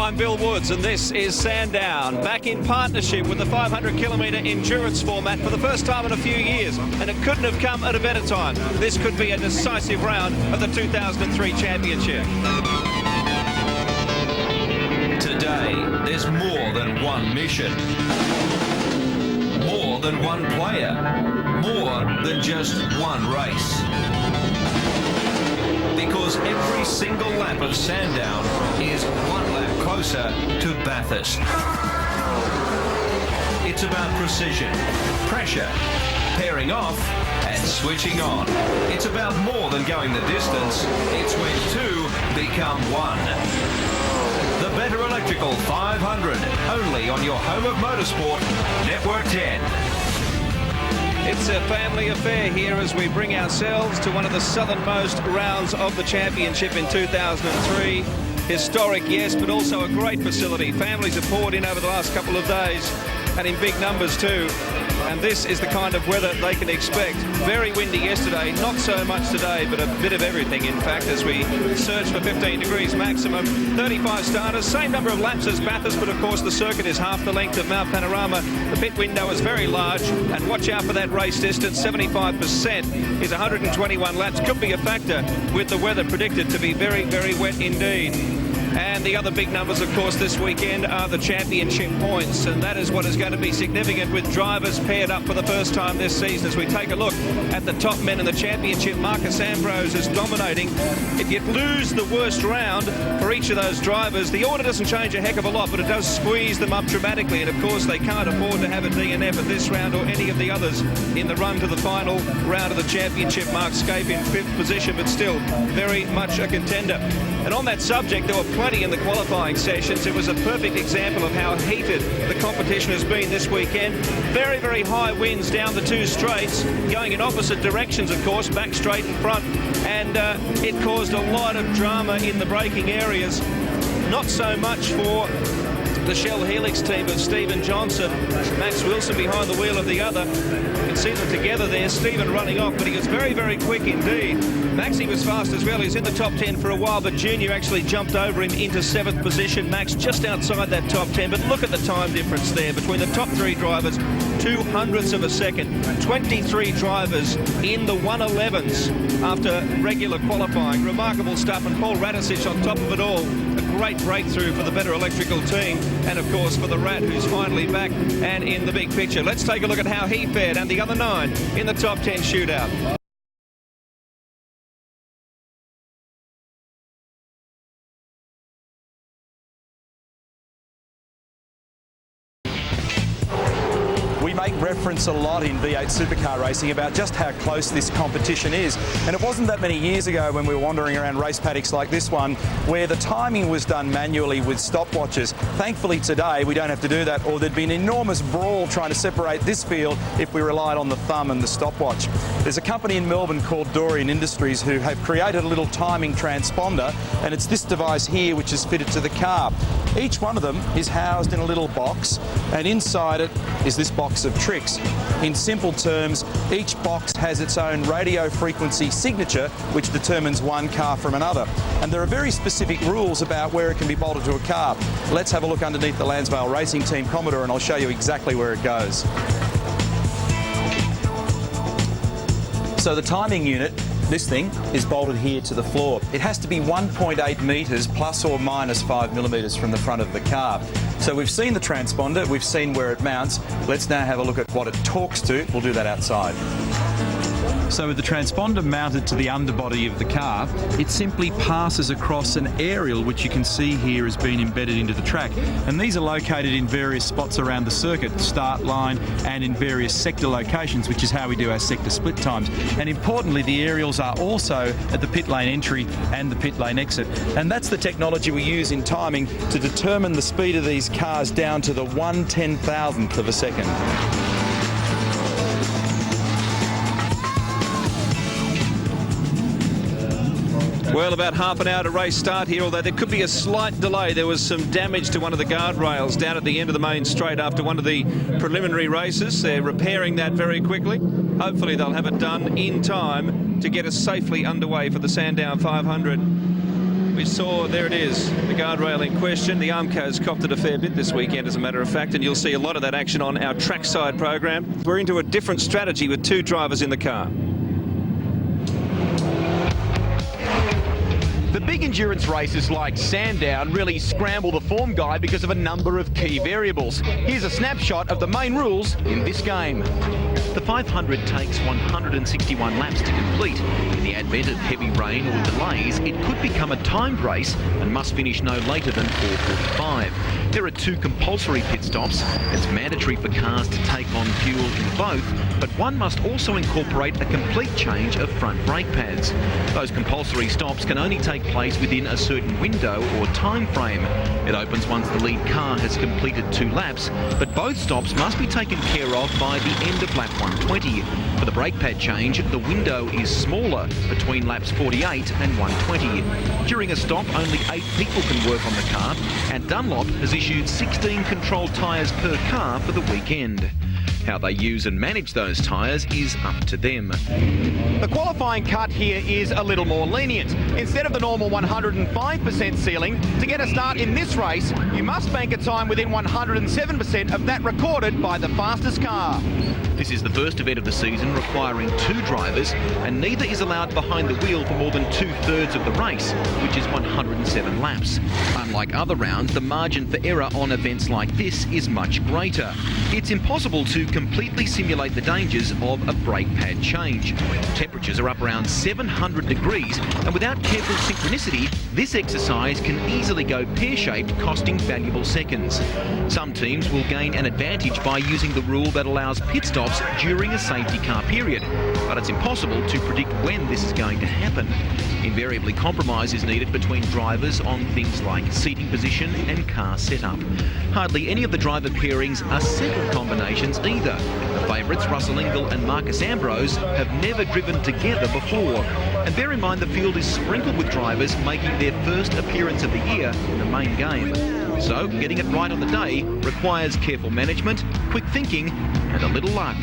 I'm Bill Woods, and this is Sandown, back in partnership with the 500-kilometre endurance format for the first time in a few years, and it couldn't have come at a better time. This could be a decisive round of the 2003 championship. Today, there's more than one mission, more than one player, more than just one race. Because every single lap of Sandown is one lap closer to Bathurst. It's about precision, pressure, pairing off and switching on. It's about more than going the distance. It's when two become one. The Betta Electrical 500, only on your home of motorsport, Network 10. It's a family affair here as we bring ourselves to one of the southernmost rounds of the championship in 2003. Historic, yes, but also a great facility. Families have poured in over the last couple of days, and in big numbers too. And this is the kind of weather they can expect. Very windy yesterday, not so much today, but a bit of everything, in fact, as we search for 15 degrees maximum. 35 starters, same number of laps as Bathurst, but of course the circuit is half the length of Mount Panorama. The pit window is very large, and watch out for that race distance. 75% is 121 laps. Could be a factor with the weather predicted to be very, very wet indeed. And the other big numbers, of course, this weekend are the championship points. And that is what is going to be significant with drivers paired up for the first time this season. As we take a look at the top men in the championship, Marcus Ambrose is dominating. If you lose the worst round for each of those drivers, the order doesn't change a heck of a lot, but it does squeeze them up dramatically. And, of course, they can't afford to have a DNF at this round or any of the others in the run to the final round of the championship. Mark Scape in 5th position, but still very much a contender. And on that subject, there were plenty in the qualifying sessions. It was a perfect example of how heated the competition has been this weekend. Very, very high winds down the two straights, going in opposite directions, of course, back straight and front. And it caused a lot of drama in the braking areas. Not so much for the Shell Helix team of Stephen Johnson, Max Wilson behind the wheel of the other. You can see them together there, Stephen running off, but he was very, very quick indeed. Maxie was fast as well. He was in the top 10 for a while, but Junior actually jumped over him into 7th position. Max just outside that top 10, but look at the time difference there between the top three drivers. 200ths of a second. 23 drivers in the 111s after regular qualifying. Remarkable stuff, and Paul Radicic on top of it all. A great breakthrough for the Betta Electrical team, and of course for the Rat, who's finally back and in the big picture. Let's take a look at how he fared and the other 9 in the top 10 shootout. We make reference a lot in V8 supercar racing about just how close this competition is. And it wasn't that many years ago when we were wandering around race paddocks like this one where the timing was done manually with stopwatches. Thankfully today we don't have to do that, or there'd be an enormous brawl trying to separate this field if we relied on the thumb and the stopwatch. There's a company in Melbourne called Dorian Industries who have created a little timing transponder, and it's this device here which is fitted to the car. Each one of them is housed in a little box, and inside it is this box of tricks. In simple terms, each box has its own radio frequency signature which determines one car from another. And there are very specific rules about where it can be bolted to a car. Let's have a look underneath the Lansvale Racing Team Commodore and I'll show you exactly where it goes. So the timing unit, this thing, is bolted here to the floor. It has to be 1.8 metres plus or minus 5 millimetres from the front of the car. So we've seen the transponder, we've seen where it mounts. Let's now have a look at what it talks to. We'll do that outside. So with the transponder mounted to the underbody of the car, it simply passes across an aerial which you can see here has been embedded into the track. And these are located in various spots around the circuit, start line, and in various sector locations, which is how we do our sector split times. And importantly, the aerials are also at the pit lane entry and the pit lane exit. And that's the technology we use in timing to determine the speed of these cars down to the 1/10,000th of a second. Well, about half an hour to race start here, although there could be a slight delay. There was some damage to one of the guardrails down at the end of the main straight after one of the preliminary races. They're repairing that very quickly. Hopefully they'll have it done in time to get us safely underway for the Sandown 500. We saw, there it is, the guardrail in question. The Armco's copped it a fair bit this weekend, as a matter of fact, and you'll see a lot of that action on our trackside program. We're into a different strategy with two drivers in the car. The big endurance races like Sandown really scramble the form guide because of a number of key variables. Here's a snapshot of the main rules in this game. The 500 takes 161 laps to complete. In the advent of heavy rain or delays, it could become a timed race and must finish no later than 4:45. There are 2 compulsory pit stops. It's mandatory for cars to take on fuel in both, but one must also incorporate a complete change of front brake pads. Those compulsory stops can only take place within a certain window or time frame. It opens once the lead car has completed 2 laps, but both stops must be taken care of by the end of lap 120. For the brake pad change, the window is smaller between laps 48 and 120. During a stop, only 8 people can work on the car, and Dunlop has issued 16 controlled tyres per car for the weekend. How they use and manage those tyres is up to them. The qualifying cut here is a little more lenient. Instead of the normal 105% ceiling, to get a start in this race, you must bank a time within 107% of that recorded by the fastest car. This is the first event of the season requiring 2 drivers, and neither is allowed behind the wheel for more than 2/3 of the race, which is 107 laps. Unlike other rounds, the margin for error on events like this is much greater. It's impossible to completely simulate the dangers of a brake pad change. Temperatures are up around 700 degrees, and without careful synchronicity, this exercise can easily go pear-shaped, costing valuable seconds. Some teams will gain an advantage by using the rule that allows pit stops during a safety car period, but it's impossible to predict when this is going to happen. Invariably, compromise is needed between drivers on things like seating position and car setup. Hardly any of the driver pairings are settled combinations either. The favourites, Russell Ingall and Marcus Ambrose, have never driven together before. And bear in mind the field is sprinkled with drivers making their first appearance of the year in the main game. So getting it right on the day requires careful management, quick thinking and a little luck.